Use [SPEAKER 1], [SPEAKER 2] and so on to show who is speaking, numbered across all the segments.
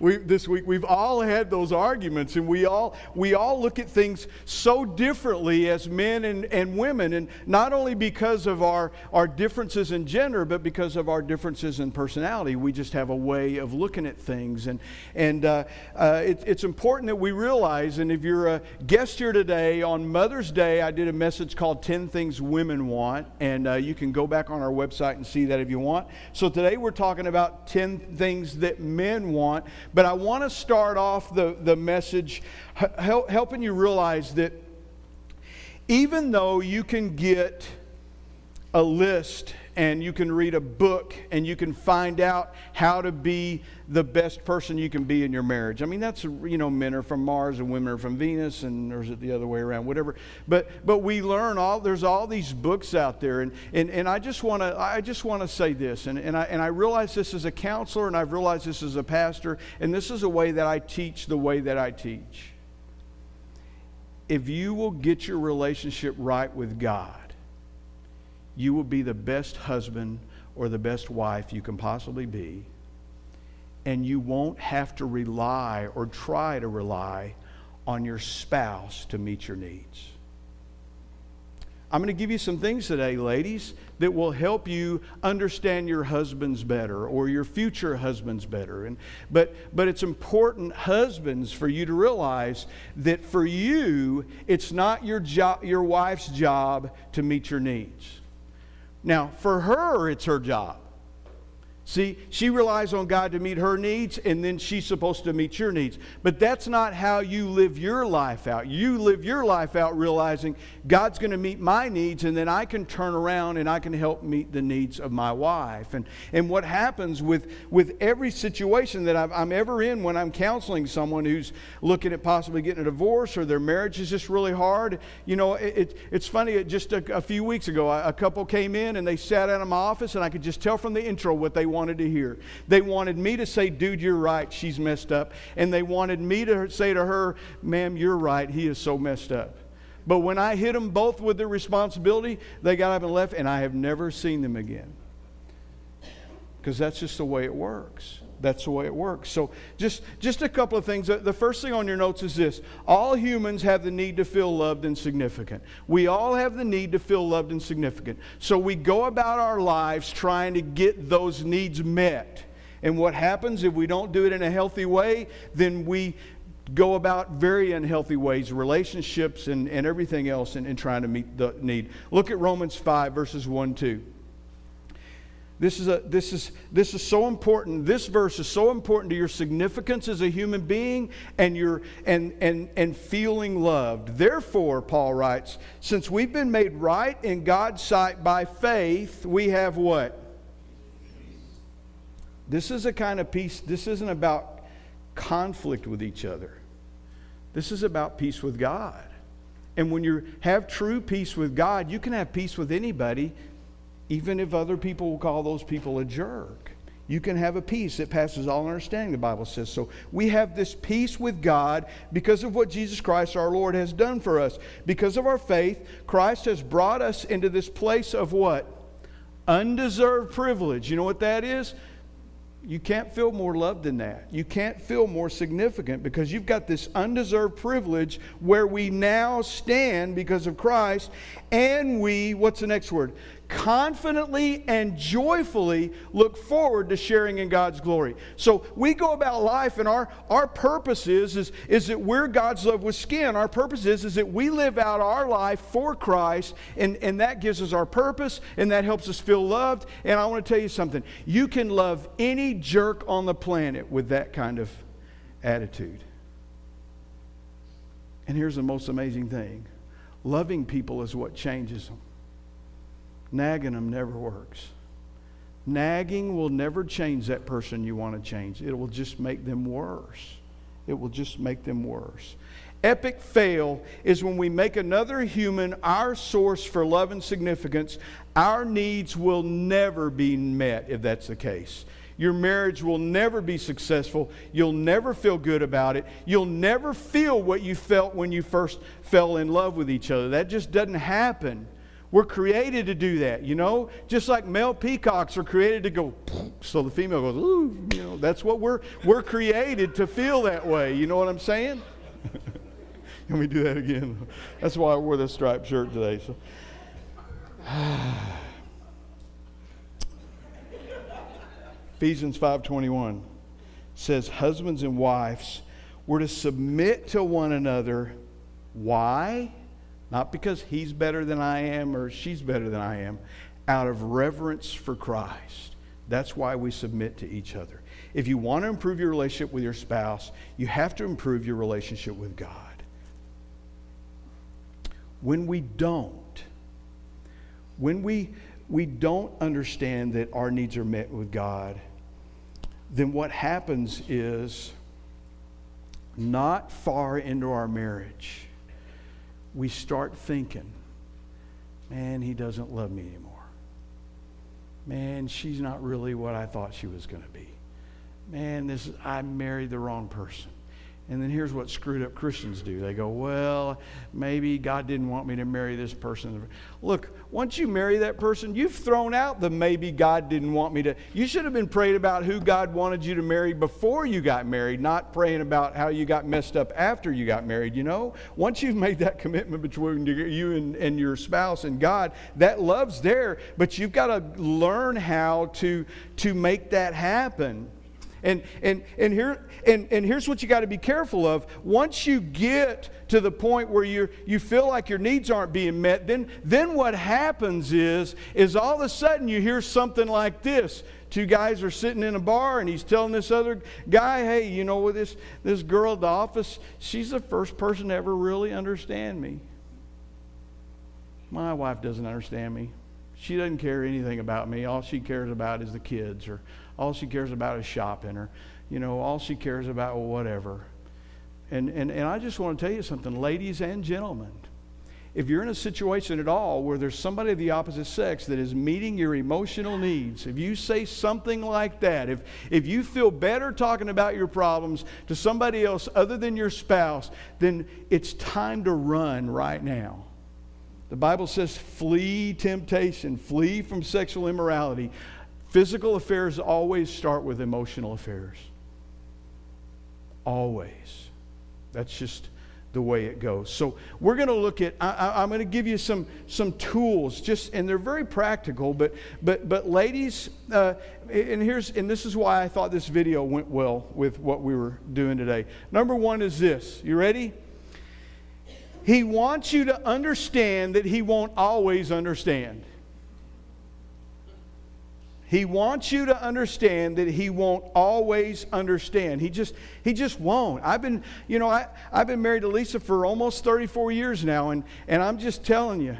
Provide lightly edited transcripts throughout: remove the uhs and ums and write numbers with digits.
[SPEAKER 1] this week, we've all had those arguments, and we all look at things so differently as men and women, and not only because of our differences in gender, but because of our differences in personality. We just have a way of looking at things, and it's important that we realize. And if you're a guest here today, on Mother's Day, I did a message called 10 Things Women Want, and you can go back on our website and see that if you want. So today we're talking about 10 things that men want, but I want to start off the message helping you realize that even though you can get a list and you can read a book and you can find out how to be the best person you can be in your marriage. I mean, that's, men are from Mars and women are from Venus, and or is it the other way around, whatever. But we learn there's all these books out there, and I just want to say this, and I realize this as a counselor, and I've realized this as a pastor, and this is a way that I teach the way that I teach. If you will get your relationship right with God, you will be the best husband or the best wife you can possibly be. And you won't have to rely or try to rely on your spouse to meet your needs. I'm going to give you some things today, ladies, that will help you understand your husbands better or your future husbands better. But it's important, husbands, for you to realize that for you, it's not your wife's job to meet your needs. Now, for her, it's her job. See, she relies on God to meet her needs, and then she's supposed to meet your needs. But that's not how you live your life out. You live your life out realizing God's going to meet my needs, and then I can turn around and I can help meet the needs of my wife. And what happens with every situation that I'm ever in when I'm counseling someone who's looking at possibly getting a divorce or their marriage is just really hard. It's funny, just a few weeks ago, a couple came in and they sat out in my office, and I could just tell from the intro what they wanted to hear. They wanted me to say, "Dude, you're right, she's messed up." And they wanted me to say to her, "Ma'am, you're right, he is so messed up." But when I hit them both with their responsibility, they got up and left, and I have never seen them again. Because that's just the way it works. That's the way it works. So just a couple of things. The first thing on your notes is this. All humans have the need to feel loved and significant. We all have the need to feel loved and significant. So we go about our lives trying to get those needs met. And what happens if we don't do it in a healthy way, then we go about very unhealthy ways, relationships and everything else in trying to meet the need. Look at Romans 5, verses 1-2. This is so important. This verse is so important to your significance as a human being and your and feeling loved. Therefore, Paul writes, since we've been made right in God's sight by faith, we have what? This is a kind of peace. This isn't about conflict with each other. This is about peace with God. And when you have true peace with God, you can have peace with anybody, even if other people will call those people a jerk. You can have a peace that passes all understanding, the Bible says. So we have this peace with God because of what Jesus Christ our Lord has done for us. Because of our faith, Christ has brought us into this place of what? Undeserved privilege. You know what that is? You can't feel more loved than that. You can't feel more significant because you've got this undeserved privilege where we now stand because of Christ, and we, what's the next word? Confidently and joyfully look forward to sharing in God's glory. So we go about life, and our purpose is that we're God's love with skin. Our purpose is that we live out our life for Christ, and that gives us our purpose, and that helps us feel loved. And I want to tell you something. You can love any jerk on the planet with that kind of attitude. And here's the most amazing thing. Loving people is what changes them. Nagging them never works. Nagging will never change that person you want to change. It will just make them worse. It will just make them worse. Epic fail is when we make another human our source for love and significance. Our needs will never be met if that's the case. Your marriage will never be successful. You'll never feel good about it. You'll never feel what you felt when you first fell in love with each other. That just doesn't happen We're created to do that, you know? Just like male peacocks are created to go, so the female goes, ooh, you know, that's what we're created to feel that way. You know what I'm saying? Let me do that again. That's why I wore this striped shirt today. So. Ephesians 5:21 says, husbands and wives, we're to submit to one another. Why? Not because he's better than I am or she's better than I am. Out of reverence for Christ. That's why we submit to each other. If you want to improve your relationship with your spouse, you have to improve your relationship with God. When we don't understand that our needs are met with God, then what happens is, not far into our marriage, we start thinking, man, he doesn't love me anymore. Man, she's not really what I thought she was going to be. Man, I married the wrong person. And then here's what screwed up Christians do. They go, well, maybe God didn't want me to marry this person. Look, once you marry that person, you've thrown out the maybe God didn't want me to. You should have been praying about who God wanted you to marry before you got married, not praying about how you got messed up after you got married, you know? Once you've made that commitment between you and your spouse and God, that love's there, but you've got to learn how to make that happen. And here's what you got to be careful of. Once you get to the point where you feel like your needs aren't being met, then what happens is all of a sudden you hear something like this. Two guys are sitting in a bar and he's telling this other guy, hey, you know, with this girl at the office, she's the first person to ever really understand me. My wife doesn't understand me. She doesn't care anything about me. All she cares about is the kids, or all she cares about is shopping, or, you know, all she cares about whatever. And I just want to tell you something, ladies and gentlemen. If you're in a situation at all where there's somebody of the opposite sex that is meeting your emotional needs, if you say something like that, if you feel better talking about your problems to somebody else other than your spouse, then it's time to run right now. The Bible says flee temptation, flee from sexual immorality. Physical affairs always start with emotional affairs. Always. That's just the way it goes. So we're going to look at, I'm going to give you some tools, and they're very practical, but ladies, and this is why I thought this video went well with what we were doing today. Number one is this. You ready? He wants you to understand that he won't always understand. He wants you to understand that he won't always understand. He just won't. I've been married to Lisa for almost 34 years now, and I'm just telling you,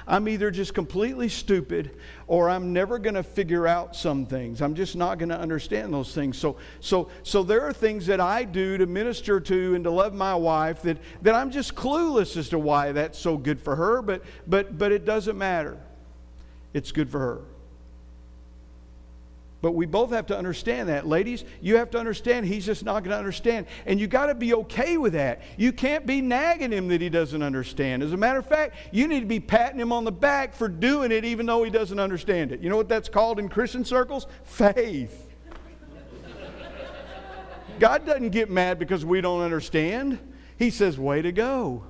[SPEAKER 1] I'm either just completely stupid or I'm never going to figure out some things. I'm just not going to understand those things. So there are things that I do to minister to and to love my wife that I'm just clueless as to why that's so good for her, but it doesn't matter. It's good for her. But we both have to understand that. Ladies, you have to understand he's just not going to understand. And you got to be okay with that. You can't be nagging him that he doesn't understand. As a matter of fact, you need to be patting him on the back for doing it even though he doesn't understand it. You know what that's called in Christian circles? Faith. God doesn't get mad because we don't understand. He says, way to go.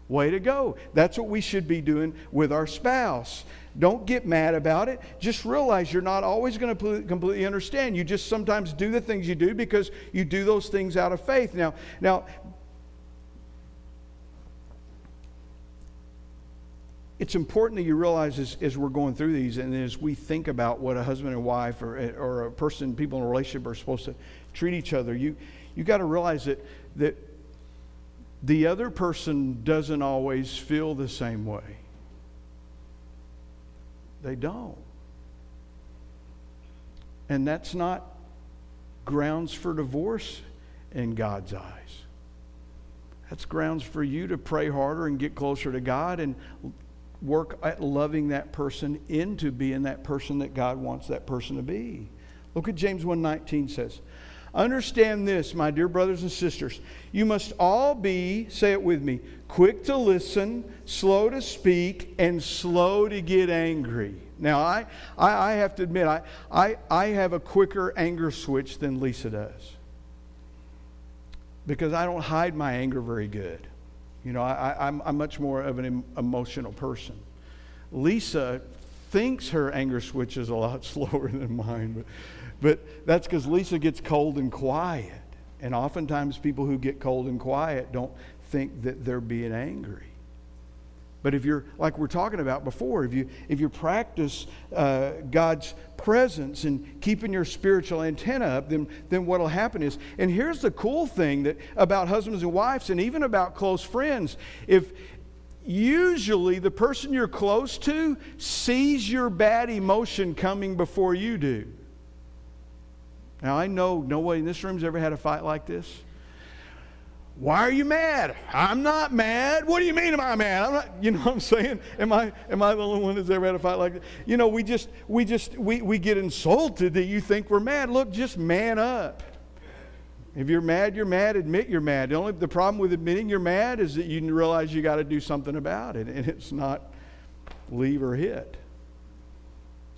[SPEAKER 1] Way to go. That's what we should be doing with our spouse. Don't get mad about it. Just realize you're not always going to completely understand. You just sometimes do the things you do because you do those things out of faith. Now, it's important that you realize as we're going through these and as we think about what a husband and wife or a person, people in a relationship are supposed to treat each other, you got to realize that the other person doesn't always feel the same way. They don't. And that's not grounds for divorce in God's eyes. That's grounds for you to pray harder and get closer to God and work at loving that person into being that person that God wants that person to be. Look at James 1:19 says, Understand this, my dear brothers and sisters. You must all be, say it with me, quick to listen, slow to speak, and slow to get angry. Now, I have to admit, I have a quicker anger switch than Lisa does. Because I don't hide my anger very good. You know, I'm much more of an emotional person. Lisa thinks her anger switch is a lot slower than mine, but that's because Lisa gets cold and quiet. And oftentimes people who get cold and quiet don't think that they're being angry. But if you're, like we're talking about before, if you practice God's presence and keeping your spiritual antenna up, then what will happen is, and here's the cool thing that about husbands and wives and even about close friends, if usually the person you're close to sees your bad emotion coming before you do. Now, I know nobody in this room's ever had a fight like this. Why are you mad? I'm not mad. What do you mean am I mad? I'm not, you know what I'm saying? Am I the only one that's ever had a fight like that? You know, we get insulted that you think we're mad. Look, just man up. If you're mad, you're mad. Admit you're mad. The problem with admitting you're mad is that you realize you got to do something about it. And it's not leave or hit.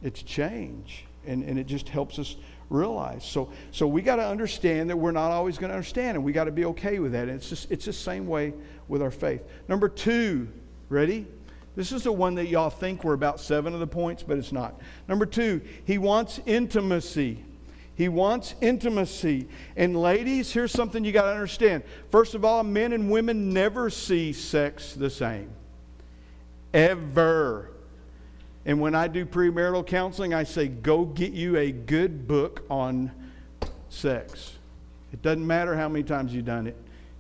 [SPEAKER 1] It's change. And it just helps us realize. So we got to understand that we're not always going to understand, and we got to be okay with that. And it's the same way with our faith. Number 2, ready? This is the one that y'all think we're about 7 of the points, but it's not. Number 2, he wants intimacy. He wants intimacy. And ladies, here's something you got to understand. First of all, men and women never see sex the same. Ever. And when I do premarital counseling, I say, go get you a good book on sex. It doesn't matter how many times you've done it.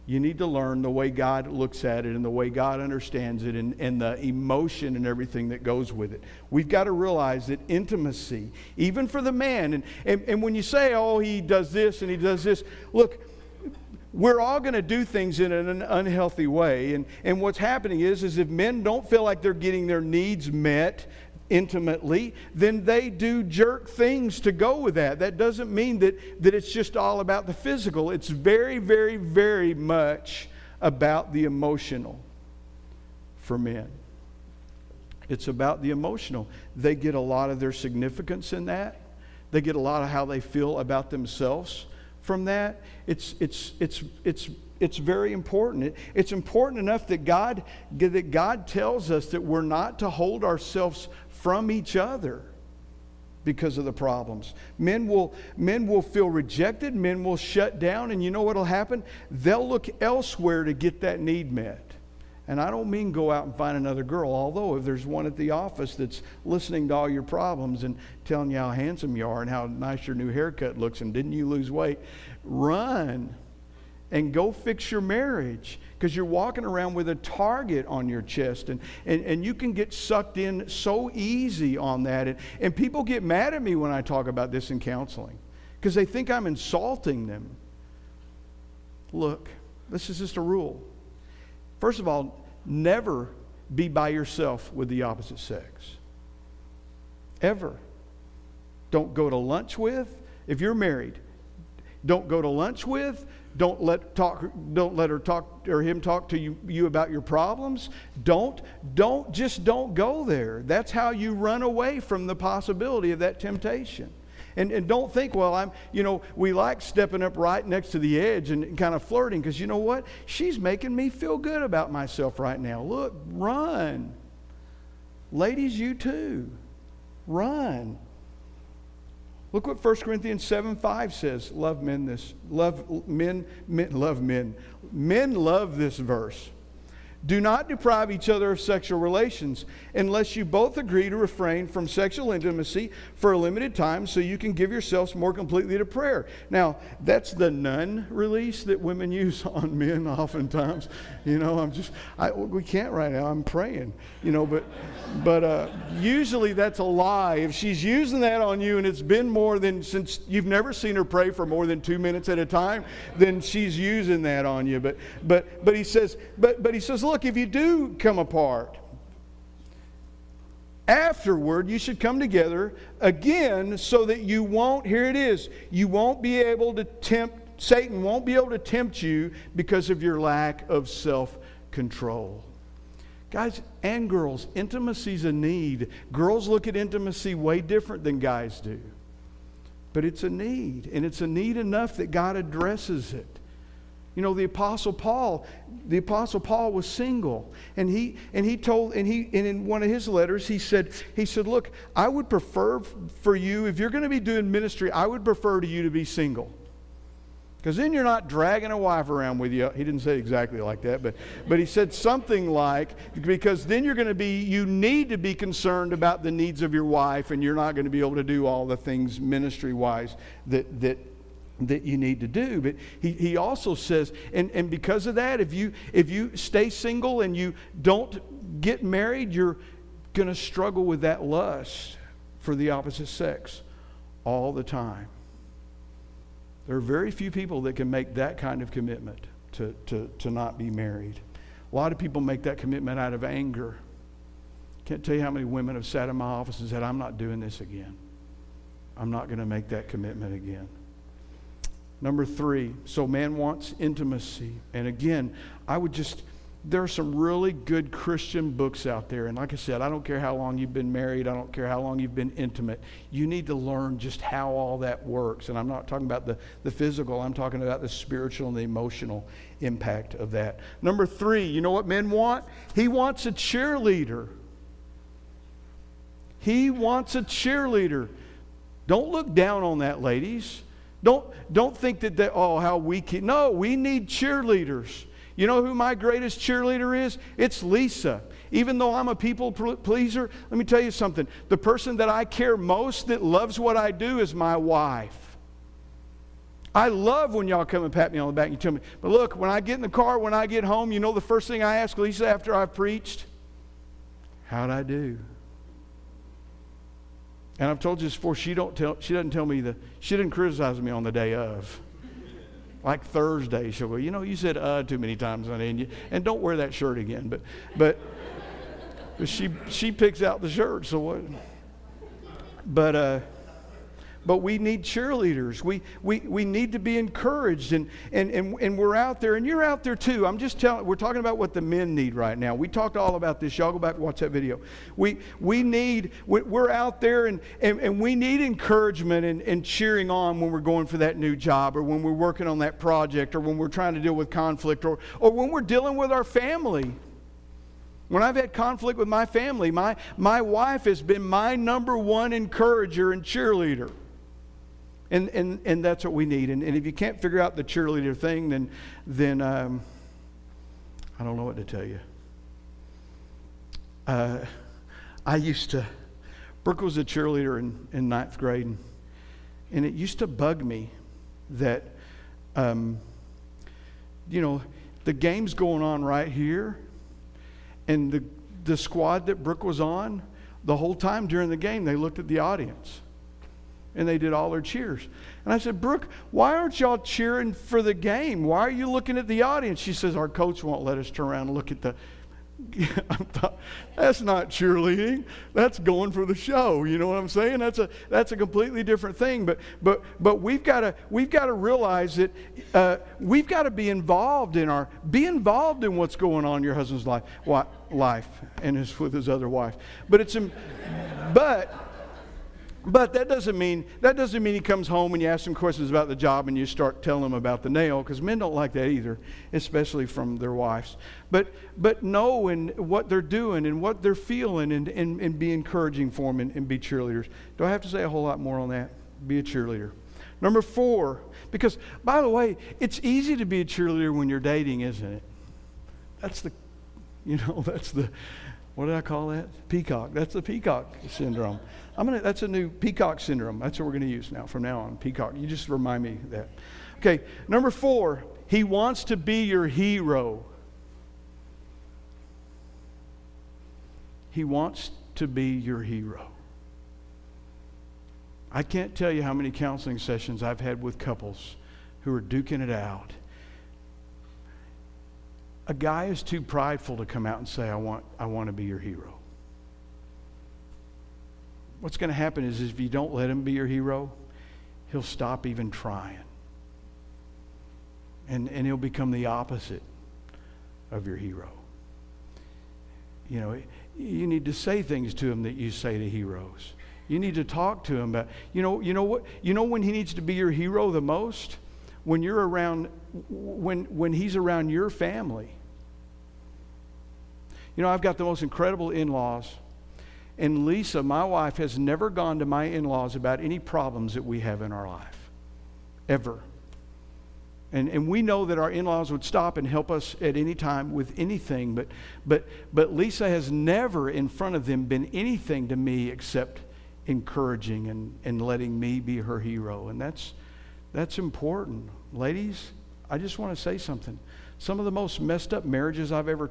[SPEAKER 1] You need to learn the way God looks at it and the way God understands it and the emotion and everything that goes with it. We've got to realize that intimacy, even for the man, and when you say, oh, he does this and he does this, look, we're all going to do things in an unhealthy way. And what's happening is if men don't feel like they're getting their needs met intimately, then they do jerk things to go with that. That doesn't mean that it's just all about the physical. It's very, very, very much about the emotional for men. It's about the emotional. They get a lot of their significance in that. They get a lot of how they feel about themselves from that. It's very important. It's important enough that God tells us that we're not to hold ourselves from each other because of the problems. Men will feel rejected. Men will shut down. And you know what will happen? They'll look elsewhere to get that need met. And I don't mean go out and find another girl, although if there's one at the office that's listening to all your problems and telling you how handsome you are and how nice your new haircut looks and didn't you lose weight, run and go fix your marriage, because you're walking around with a target on your chest, and you can get sucked in so easy on that. And people get mad at me when I talk about this in counseling because they think I'm insulting them. Look, this is just a rule. First of all, never be by yourself with the opposite sex. Ever. Don't go to lunch with. If you're married, don't go to lunch with. Don't let her talk or him talk to you about your problems. Don't go there. That's how you run away from the possibility of that temptation. And don't think, well, we like stepping up right next to the edge and kind of flirting, because you know what? She's making me feel good about myself right now. Look, run. Ladies, you too. Run. Look what 1 Corinthians 7:5 says. Men love this verse. Do not deprive each other of sexual relations unless you both agree to refrain from sexual intimacy for a limited time so you can give yourselves more completely to prayer. Now, that's the nun release that women use on men oftentimes. We can't right now. I'm praying, but usually that's a lie. If she's using that on you and it's been more than, since you've never seen her pray for more than 2 minutes at a time, then she's using that on you. But he says, look, if you do come apart, Afterward, you should come together again so that you won't, here it is, you won't be able to tempt, Satan won't be able to tempt you because of your lack of self-control. Guys and girls, intimacy is a need. Girls look at intimacy way different than guys do. But it's a need, and it's a need enough that God addresses it. You know, the Apostle Paul was single, and in one of his letters he said, look, I would prefer for you, if you're going to be doing ministry, I would prefer to you to be single. Because then you're not dragging a wife around with you. He didn't say exactly like that, but he said something like, because then you need to be concerned about the needs of your wife, and you're not going to be able to do all the things ministry-wise that you need to do. But he also says, and because of that, if you stay single and you don't get married, you're going to struggle with that lust for the opposite sex all the time. There are very few people that can make that kind of commitment to not be married. A lot of people make that commitment out of anger. Can't tell you how many women have sat in my office and said, I'm not doing this again. I'm not going to make that commitment again. Number 3, so man wants intimacy. And again, there are some really good Christian books out there. And like I said, I don't care how long you've been married. I don't care how long you've been intimate. You need to learn just how all that works. And I'm not talking about the physical. I'm talking about the spiritual and the emotional impact of that. Number 3, you know what men want? He wants a cheerleader. He wants a cheerleader. Don't look down on that, ladies. Don't think that how weak. No, we need cheerleaders. You know who my greatest cheerleader is? It's Lisa. Even though I'm a people pleaser, let me tell you something. The person that I care most, that loves what I do, is my wife. I love when y'all come and pat me on the back and you tell me, but look, when I get in the car, when I get home, you know the first thing I ask Lisa after I've preached? How'd I do? And I've told you this before, she doesn't tell me she didn't criticize me on the day of. Like Thursday, she'll go, you said too many times, honey, and don't wear that shirt again. But she picks out the shirt, so what? But we need cheerleaders. We need to be encouraged, and we're out there, and you're out there too. I'm just telling. We're talking about what the men need right now. We talked all about this. Y'all go back and watch that video. We're out there, and we need encouragement and cheering on when we're going for that new job, or when we're working on that project, or when we're trying to deal with conflict, or when we're dealing with our family. When I've had conflict with my family, my wife has been my number one encourager and cheerleader. And that's what we need. And if you can't figure out the cheerleader thing, then I don't know what to tell you. Brooke was a cheerleader in ninth grade, and it used to bug me that, the game's going on right here, and the squad that Brooke was on, the whole time during the game, they looked at the audience. And they did all their cheers. And I said, Brooke, why aren't y'all cheering for the game? Why are you looking at the audience? She says, our coach won't let us turn around and look at the... I thought, that's not cheerleading. That's going for the show. You know what I'm saying? That's a completely different thing. But we've got to realize that we've got to be involved in what's going on in your husband's life and with his other wife. But that doesn't mean he comes home and you ask him questions about the job and you start telling him about the nail, because men don't like that either, especially from their wives. But know what they're doing and what they're feeling, and be encouraging for them, and be cheerleaders. Do I have to say a whole lot more on that? Be a cheerleader. Number 4, because by the way, it's easy to be a cheerleader when you're dating, isn't it? That's the what did I call that? Peacock. That's the peacock syndrome. That's a new peacock syndrome. That's what we're going to use from now on. Peacock. You just remind me of that. Okay, number 4, he wants to be your hero. He wants to be your hero. I can't tell you how many counseling sessions I've had with couples who are duking it out. A guy is too prideful to come out and say, I want to be your hero. what's going to happen is if you don't let him be your hero, he'll stop even trying. And he'll become the opposite of your hero. You know, you need to say things to him that you say to heroes. You need to talk to him about, you know what? You know when he needs to be your hero the most? When you're around, when he's around your family. You know, I've got the most incredible in-laws. And Lisa, my wife, has never gone to my in-laws about any problems that we have in our life. Ever. And we know that our in-laws would stop and help us at any time with anything. But Lisa has never in front of them been anything to me except encouraging and letting me be her hero. And that's important. Ladies, I just want to say something. Some of the most messed up marriages I've ever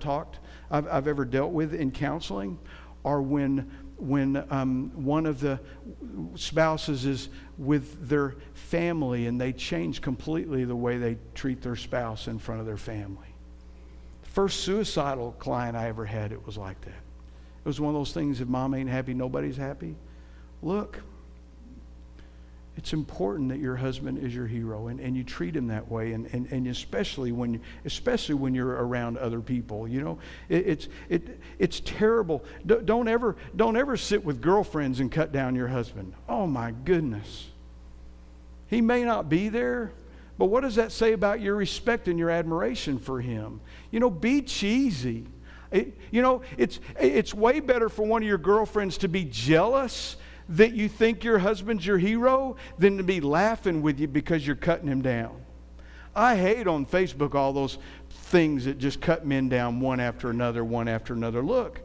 [SPEAKER 1] dealt with in counseling are when one of the spouses is with their family and they change completely the way they treat their spouse in front of their family. The first suicidal client I ever had, it was like that. It was one of those things, if mom ain't happy, nobody's happy. Look, it's important that your husband is your hero and you treat him that way, and especially when you're around other people. You know, it's terrible. Don't ever sit with girlfriends and cut down your husband. Oh my goodness. He may not be there, but what does that say about your respect and your admiration for him? You know, be cheesy. It's way better for one of your girlfriends to be jealous that you think your husband's your hero than to be laughing with you because you're cutting him down. I hate on Facebook all those things that just cut men down one after another. Look,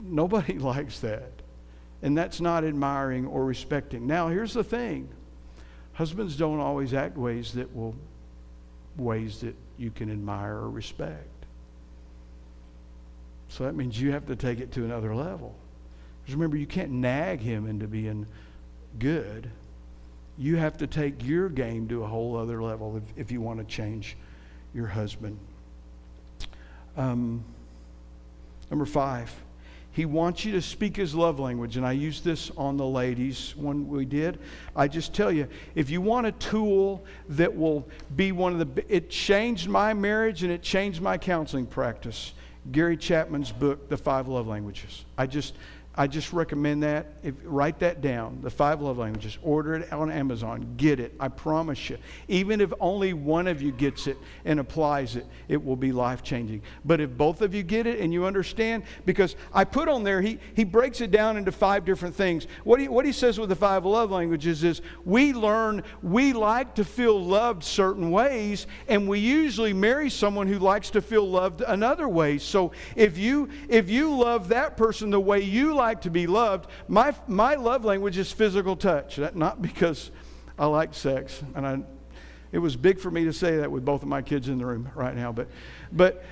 [SPEAKER 1] nobody likes that. And that's not admiring or respecting. Now, here's the thing. Husbands don't always act ways that you can admire or respect. So that means you have to take it to another level. Because remember, you can't nag him into being good. You have to take your game to a whole other level if you want to change your husband. Number 5, he wants you to speak his love language. And I used this on the ladies when we did. I just tell you, if you want a tool that will be it changed my marriage and it changed my counseling practice. Gary Chapman's book, The 5 Love Languages. I just recommend that. Write that down, The 5 Love Languages. Order it on Amazon. Get it. I promise you. Even if only one of you gets it and applies it, it will be life-changing. But if both of you get it and you understand, because I put on there, he breaks it down into 5 different things. What he says with the 5 love languages is we learn we like to feel loved certain ways, and we usually marry someone who likes to feel loved another way. So if you love that person the way you like to be loved, my love language is physical touch. Not because I like sex, and it was big for me to say that with both of my kids in the room right now. But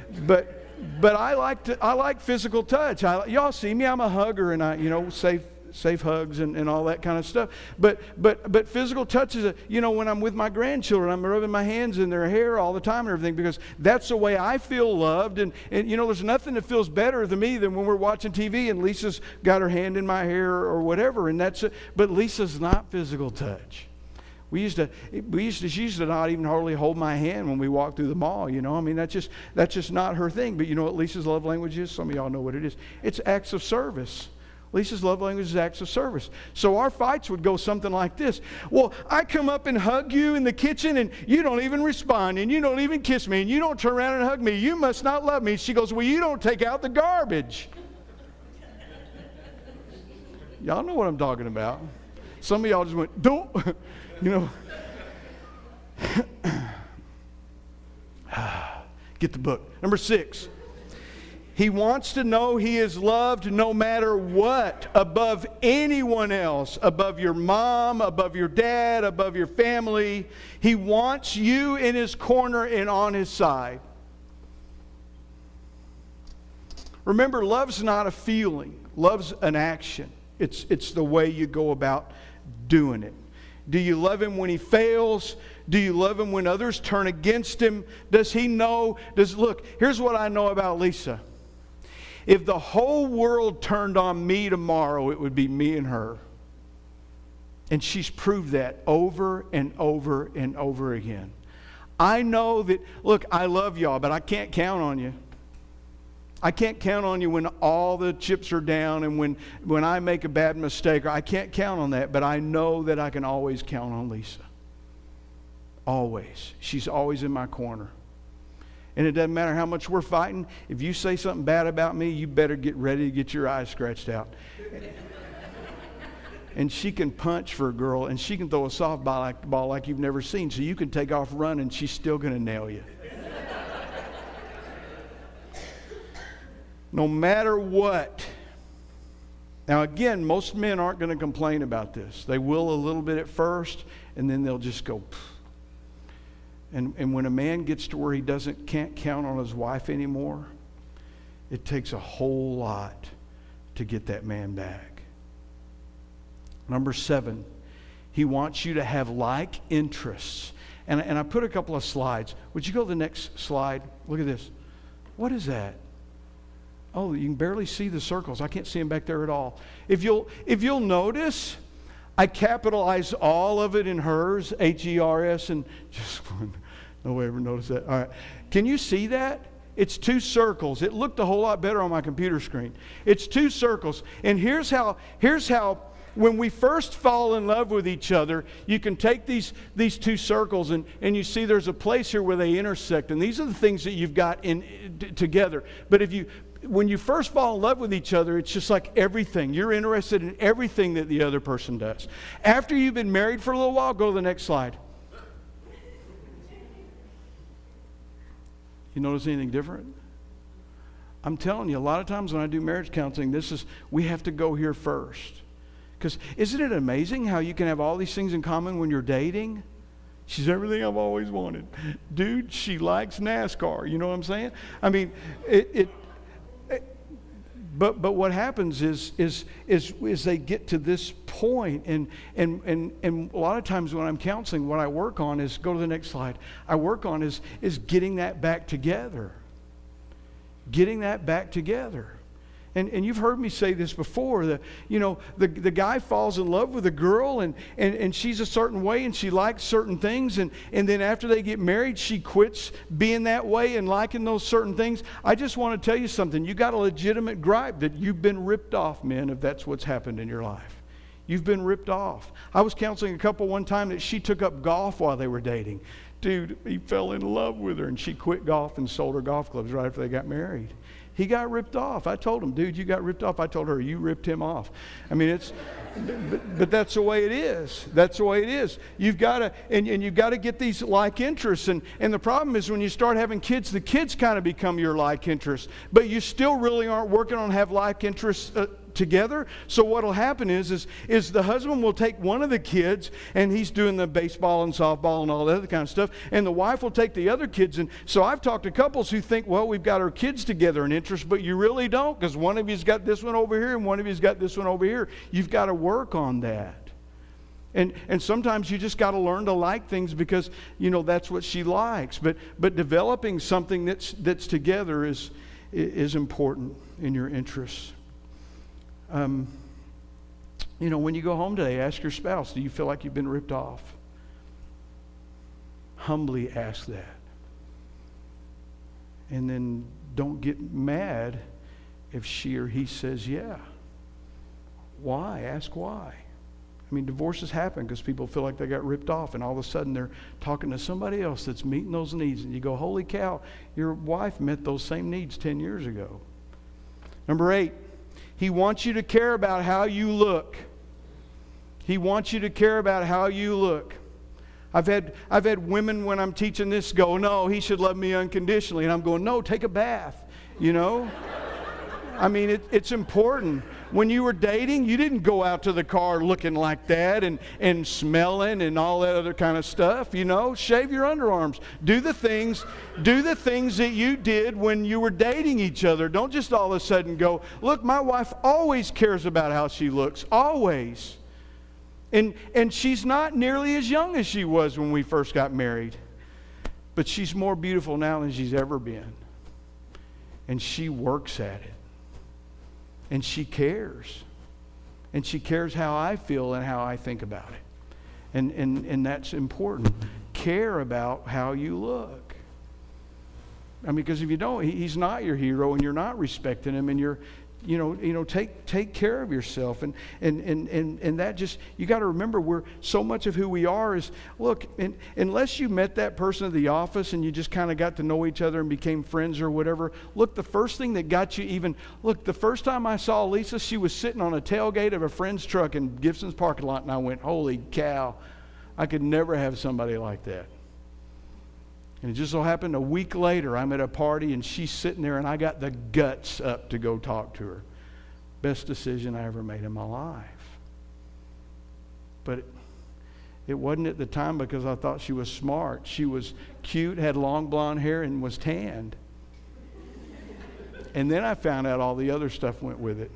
[SPEAKER 1] I like physical touch. Y'all see me. I'm a hugger, and I safe hugs and all that kind of stuff. But physical touch is when I'm with my grandchildren, I'm rubbing my hands in their hair all the time and everything, because that's the way I feel loved. And there's nothing that feels better than me than when we're watching TV and Lisa's got her hand in my hair or whatever. And but Lisa's not physical touch. She used to not even hardly hold my hand when we walked through the mall. I mean, that's just not her thing. But you know what Lisa's love language is? Some of y'all know what it is. It's acts of service. Lisa's love language is acts of service. So our fights would go something like this. Well, I come up and hug you in the kitchen and you don't even respond and you don't even kiss me and you don't turn around and hug me. You must not love me. She goes, well, you don't take out the garbage. Y'all know what I'm talking about. Some of y'all just went, don't, Get the book. Number 6. He wants to know he is loved no matter what, above anyone else, above your mom, above your dad, above your family. He wants you in his corner and on his side. Remember, love's not a feeling. Love's an action. It's the way you go about doing it. Do you love him when he fails? Do you love him when others turn against him? Does he know? Look, here's what I know about Lisa. If the whole world turned on me tomorrow, it would be me and her. And she's proved that over and over and over again. I know that, look, I love y'all, but I can't count on you. I can't count on you when all the chips are down and when I make a bad mistake. I can't count on that, but I know that I can always count on Lisa. Always. She's always in my corner. And it doesn't matter how much we're fighting. If you say something bad about me, you better get ready to get your eyes scratched out. And she can punch for a girl, and she can throw a softball like you've never seen. So you can take off running, she's still going to nail you. No matter what. Now again, most men aren't going to complain about this. They will a little bit at first, and then they'll just go. Pff. And when a man gets to where he can't count on his wife anymore, it takes a whole lot to get that man back. Number 7, he wants you to have like interests. And I put a couple of slides. Would you go to the next slide? Look at this. What is that? Oh, you can barely see the circles. I can't see them back there at all. If you'll notice, I capitalized all of it in hers, H-E-R-S, and just nobody ever noticed that. All right. Can you see that? It's 2 circles. It looked a whole lot better on my computer screen. It's 2 circles. And here's how when we first fall in love with each other, you can take these 2 circles and you see there's a place here where they intersect. And these are the things that you've got together. But when you first fall in love with each other, it's just like everything. You're interested in everything that the other person does. After you've been married for a little while, go to the next slide. You notice anything different? I'm telling you, a lot of times when I do marriage counseling, we have to go here first. Because isn't it amazing how you can have all these things in common when you're dating? She's everything I've always wanted. Dude, she likes NASCAR. You know what I'm saying? I mean, But what happens is they get to this point, and a lot of times when I'm counseling, what I work on is, go to the next slide, I work on is getting that back together. Getting that back together. And you've heard me say this before, that the guy falls in love with a girl and she's a certain way and she likes certain things, and then after they get married, she quits being that way and liking those certain things. I just want to tell you something. You got a legitimate gripe that you've been ripped off, men, if that's what's happened in your life. You've been ripped off. I was counseling a couple one time that she took up golf while they were dating. Dude, he fell in love with her and she quit golf and sold her golf clubs right after they got married. He got ripped off. I told him, dude, you got ripped off. I told her, you ripped him off. I mean, but that's the way it is. That's the way it is. You've got to, and you've got to get these like interests. And the problem is when you start having kids, the kids kind of become your like interests. But you still really aren't working on have like interests together. So what will happen is the husband will take one of the kids and he's doing the baseball and softball and all that other kind of stuff, and the wife will take the other kids. And so I've talked to couples who think, well, we've got our kids together in interest, but you really don't, because one of you's got this one over here and one of you's got this one over here. You've got to work on that. And sometimes you just got to learn to like things because that's what she likes. But developing something that's together is important in your interests. When you go home today, ask your spouse, do you feel like you've been ripped off? Humbly ask that. And then don't get mad if she or he says, yeah. Why? Ask why. I mean, divorces happen because people feel like they got ripped off, and all of a sudden they're talking to somebody else that's meeting those needs. And you go, holy cow, your wife met those same needs 10 years ago. Number 8. He wants you to care about how you look. He wants you to care about how you look. I've had women when I'm teaching this go, no, he should love me unconditionally. And I'm going, no, take a bath, I mean, it's important. When you were dating, you didn't go out to the car looking like that and smelling and all that other kind of stuff, Shave your underarms. Do the things that you did when you were dating each other. Don't just all of a sudden go, look, my wife always cares about how she looks. Always. And she's not nearly as young as she was when we first got married. But she's more beautiful now than she's ever been. And she works at it. And she cares. And she cares how I feel and how I think about it. And that's important. Care about how you look. I mean, because if you don't, he's not your hero, and you're not respecting him, and you're, take care of yourself. And that just, you got to remember, so much of who we are is, look, unless you met that person at the office and you just kind of got to know each other and became friends or whatever, look, the first thing that got you the first time I saw Lisa, she was sitting on a tailgate of a friend's truck in Gibson's parking lot, and I went, holy cow, I could never have somebody like that. And it just so happened a week later, I'm at a party and she's sitting there, and I got the guts up to go talk to her. Best decision I ever made in my life. But it wasn't at the time because I thought she was smart. She was cute, had long blonde hair, and was tanned. And then I found out all the other stuff went with it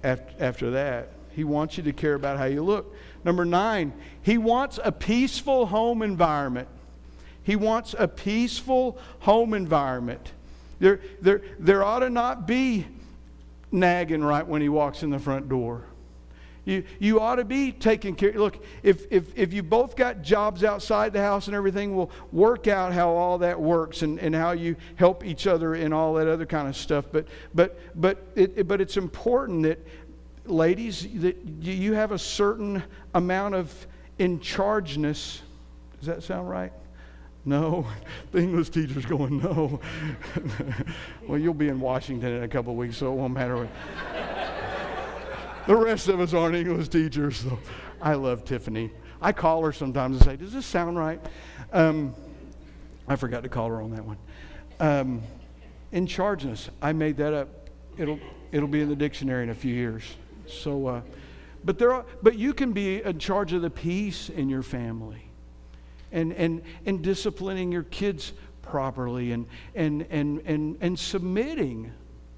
[SPEAKER 1] after that. He wants you to care about how you look. Number 9, he wants a peaceful home environment. He wants a peaceful home environment. There ought to not be nagging right when he walks in the front door. You ought to be taking care. Look, if you both got jobs outside the house and everything, we'll work out how all that works and how you help each other and all that other kind of stuff. But it's important that, ladies, that you have a certain amount of in-chargeness. Does that sound right? No. The English teacher's going, no. Well, you'll be in Washington in a couple of weeks, so it won't matter. The rest of us aren't English teachers, so I love Tiffany. I call her sometimes and say, does this sound right? I forgot to call her on that one. In-chargeness. I made that up. It'll be in the dictionary in a few years. So, but you can be in charge of the peace in your family. And disciplining your kids properly and submitting.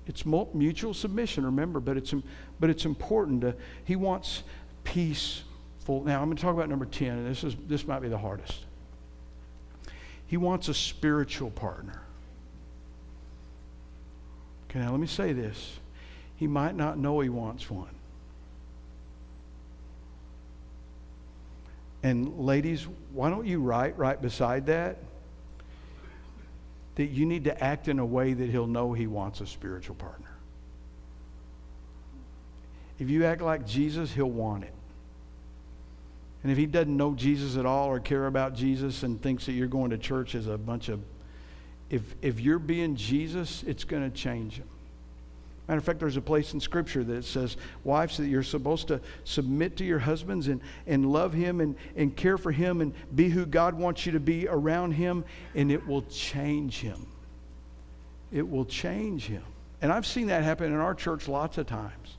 [SPEAKER 1] It's mutual submission, remember, but it's important to, he wants peaceful. Now I'm going to talk about number 10, and this might be the hardest. He wants a spiritual partner. Okay, now let me say this. He might not know he wants one. And ladies, why don't you write right beside that you need to act in a way that he'll know he wants a spiritual partner. If you act like Jesus, he'll want it. And if he doesn't know Jesus at all or care about Jesus and thinks that you're going to church as a bunch of... If you're being Jesus, it's going to change him. Matter of fact, there's a place in Scripture that says, wives, that you're supposed to submit to your husbands and love him and care for him and be who God wants you to be around him, and it will change him. It will change him. And I've seen that happen in our church lots of times.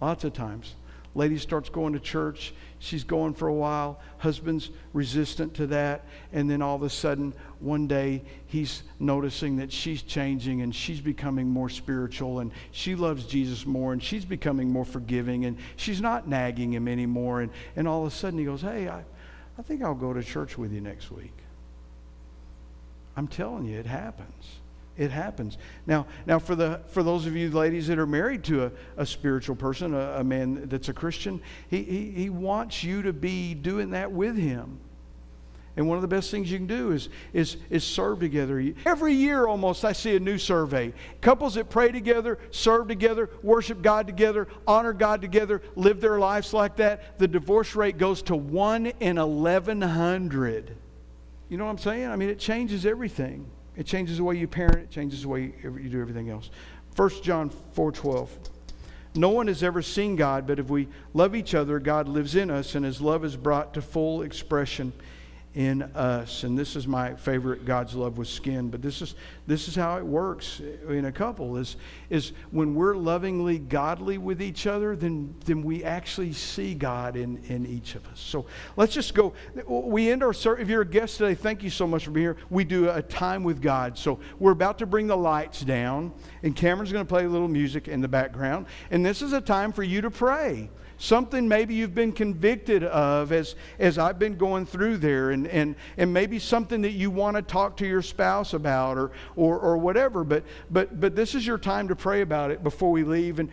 [SPEAKER 1] Lots of times. Lady starts going to church. She's going for a while. Husband's resistant to that. And then all of a sudden, one day, he's noticing that she's changing and she's becoming more spiritual and she loves Jesus more and she's becoming more forgiving and she's not nagging him anymore. And all of a sudden, he goes, hey, I think I'll go to church with you next week. I'm telling you, it happens. It happens. Now for those of you ladies that are married to a spiritual person, a man that's a Christian, he wants you to be doing that with him. And one of the best things you can do is serve together. Every year almost I see a new survey. Couples that pray together, serve together, worship God together, honor God together, live their lives like that, the divorce rate goes to 1 in 1,100. You know what I'm saying? I mean, it changes everything. It changes the way you parent. It changes the way you do everything else. 1 John 4:12. No one has ever seen God, but if we love each other, God lives in us, and his love is brought to full expression in us. And this is my favorite, God's love with skin. But this is how it works in a couple, is when we're lovingly godly with each other, then we actually see God in each of us. So let's just go. We end our service. If you're a guest today, thank you so much for being here. We do a time with God. So we're about to bring the lights down, and Cameron's going to play a little music in the background. And this is a time for you to pray. Something maybe you've been convicted of as I've been going through there, and maybe something that you want to talk to your spouse about or whatever. But this is your time to pray about it before we leave. And